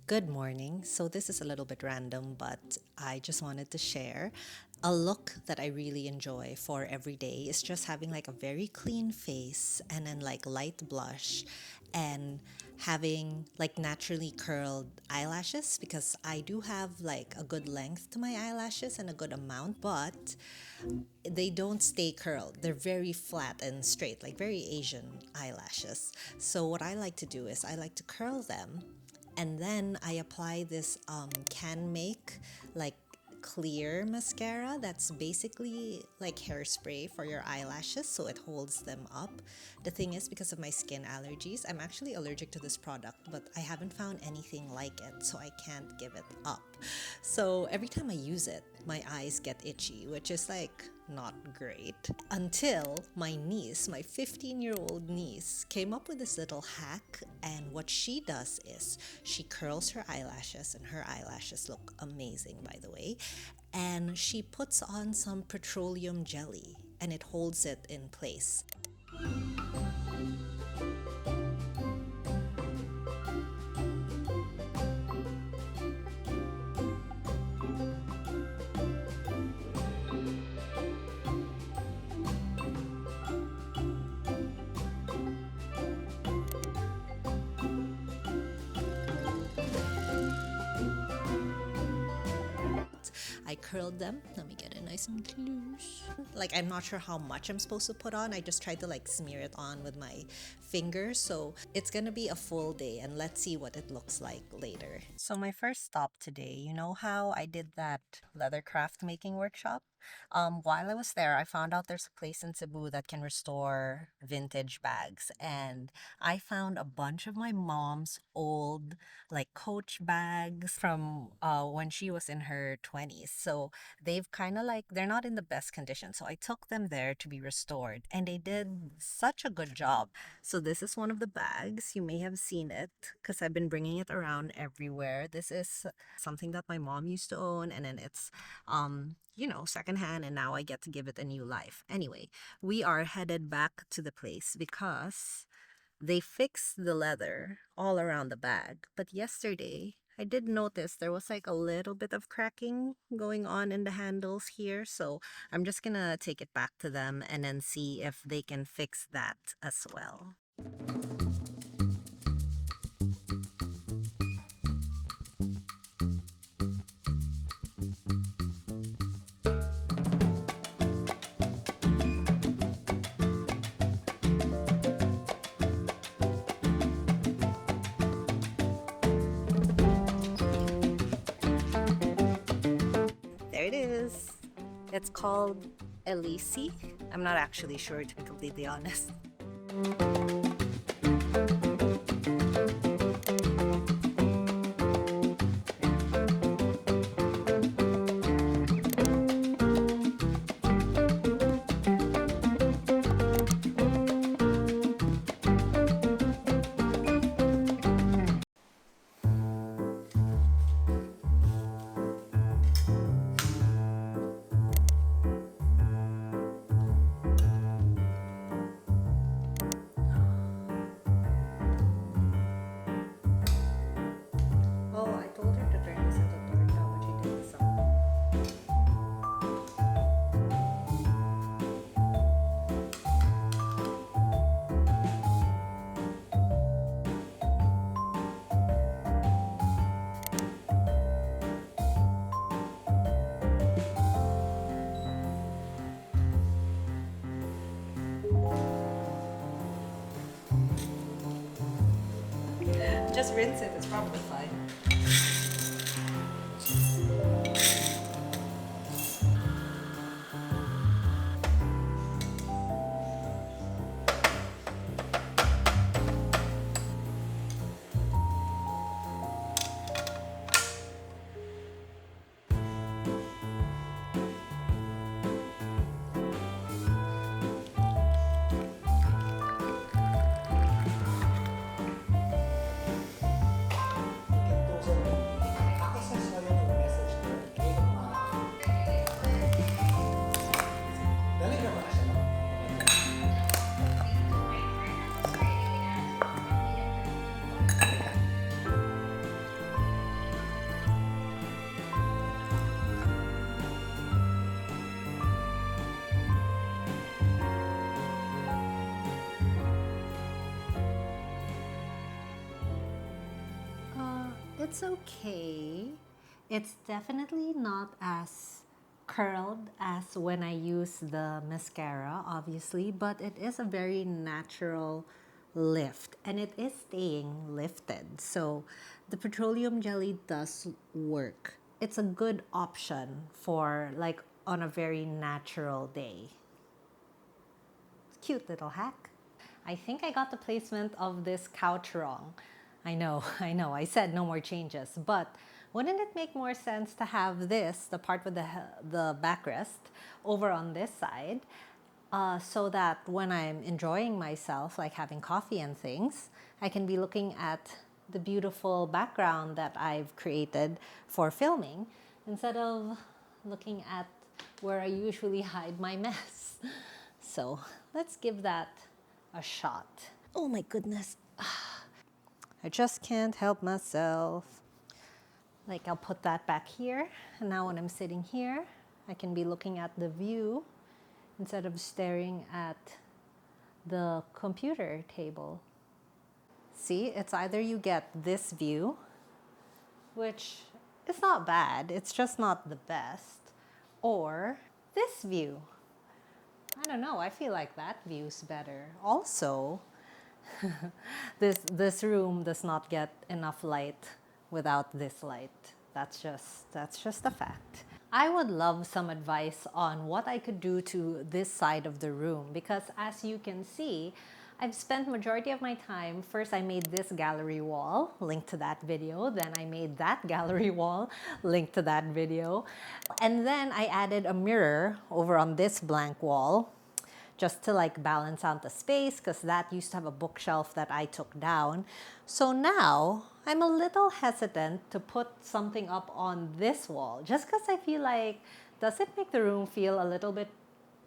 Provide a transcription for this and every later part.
Good morning. So, this is a little bit random, but I just wanted to share a look that I really enjoy for every day is just having like a very clean face and then like light blush and having like naturally curled eyelashes because I do have like a good length to my eyelashes and a good amount, but they don't stay curled. They're very flat and straight, like very Asian eyelashes. So, what I like to do is I like to curl them and then I apply this can make like clear mascara that's basically like hairspray for your eyelashes so it holds them up. The thing is, because of my skin allergies, I'm actually allergic to this product, but I haven't found anything like it, so I can't give it up. So every time I use it, my eyes get itchy, which is like not great. Until my niece, my 15-year-old niece, came up with this little hack. And what she does is she curls her eyelashes, and her eyelashes look amazing, by the way. And she puts on some petroleum jelly and it holds it in place. I curled them. Let me get it nice and loose. Like, I'm not sure how much I'm supposed to put on. I just tried to like smear it on with my fingers. So it's gonna be a full day, and let's see what it looks like later. So my first stop today, you know how I did that leather craft making workshop? While I was there, I found out there's a place in Cebu that can restore vintage bags, and I found a bunch of my mom's old like Coach bags from when she was in her 20s. So they've kind of like, they're not in the best condition. So I took them there to be restored and they did such a good job. So this is one of the bags. You may have seen it because I've been bringing it around everywhere. This is something that my mom used to own, and then it's secondhand, and now I get to give it a new life. Anyway, we are headed back to the place because they fixed the leather all around the bag. But yesterday, I did notice there was like a little bit of cracking going on in the handles here. So I'm just gonna take it back to them and then see if they can fix that as well. There it is. It's called Elisi. I'm not actually sure, to be completely honest. Oh, I told her to turn this into torta, but she did some. Just rinse it, it's probably fine. It's okay. It's definitely not as curled as when I use the mascara, obviously, but it is a very natural lift and it is staying lifted. So the petroleum jelly does work. It's a good option for like on a very natural day. Cute little hack. I think I got the placement of this couch wrong. I know, I said no more changes, but wouldn't it make more sense to have this, the part with the backrest, over on this side, so that when I'm enjoying myself, like having coffee and things, I can be looking at the beautiful background that I've created for filming, instead of looking at where I usually hide my mess. So let's give that a shot. Oh my goodness. I just can't help myself. Like I'll put that back here. And now when I'm sitting here, I can be looking at the view instead of staring at the computer table. See, it's either you get this view, which is not bad, it's just not the best, or this view. I don't know, I feel like that view's better. Also, this room does not get enough light without this light. That's just a fact. I would love some advice on what I could do to this side of the room, because as you can see, I've spent majority of my time, first I made this gallery wall, link to that video, then I made that gallery wall, link to that video, and then I added a mirror over on this blank wall, just to like balance out the space, because that used to have a bookshelf that I took down. So now I'm a little hesitant to put something up on this wall, just because I feel like, does it make the room feel a little bit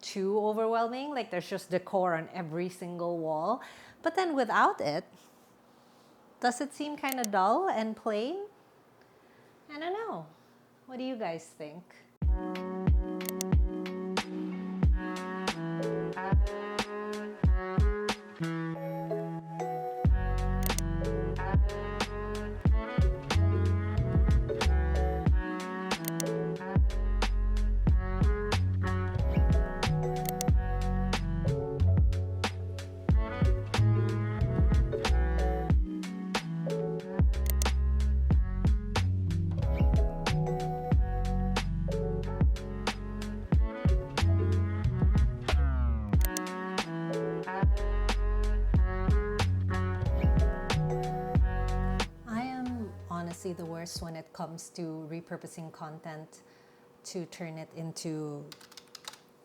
too overwhelming? Like there's just decor on every single wall. But then without it, does it seem kind of dull and plain? I don't know. What do you guys think? Honestly the worst when it comes to repurposing content to turn it into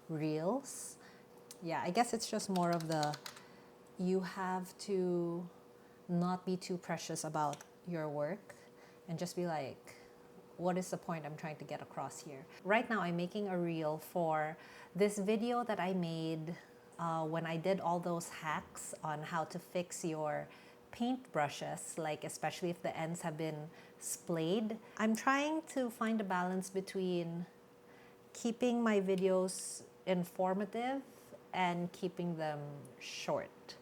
reels. Yeah, I guess it's just more of the, you have to not be too precious about your work and just be like, what is the point I'm trying to get across here? Right now I'm making a reel for this video that I made when I did all those hacks on how to fix your paint brushes, like especially if the ends have been splayed. I'm trying to find a balance between keeping my videos informative and keeping them short.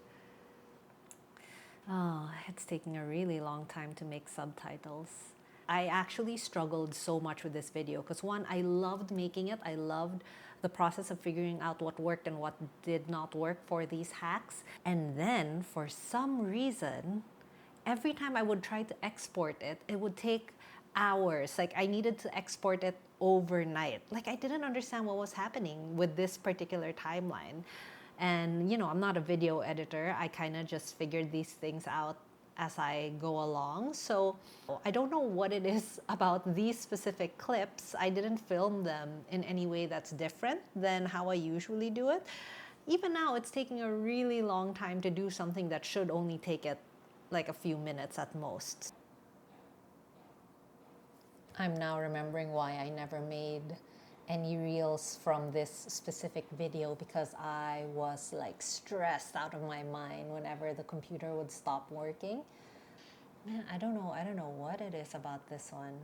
Oh, it's taking a really long time to make subtitles. I actually struggled so much with this video because one, I loved making it. I loved the process of figuring out what worked and what did not work for these hacks. And then for some reason, every time I would try to export it, it would take hours. Like I needed to export it overnight. Like I didn't understand what was happening with this particular timeline. And you know, I'm not a video editor. I kind of just figured these things out as I go along. So I don't know what it is about these specific clips. I didn't film them in any way that's different than how I usually do it. Even now, it's taking a really long time to do something that should only take it like a few minutes at most. I'm now remembering why I never made any reels from this specific video, because I was like stressed out of my mind whenever the computer would stop working. Man, I don't know what it is about this one.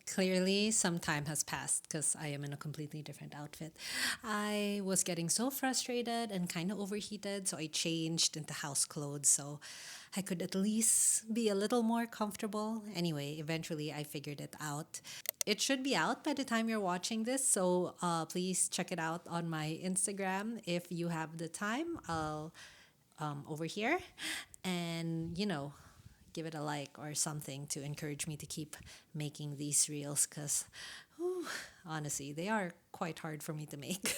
Clearly, some time has passed because I am in a completely different outfit. I was getting so frustrated and kind of overheated, so I changed into house clothes so I could at least be a little more comfortable. Anyway, eventually I figured it out. It should be out by the time you're watching this, so please check it out on my Instagram if you have the time. I'll over here and give it a like or something to encourage me to keep making these reels because honestly they are quite hard for me to make.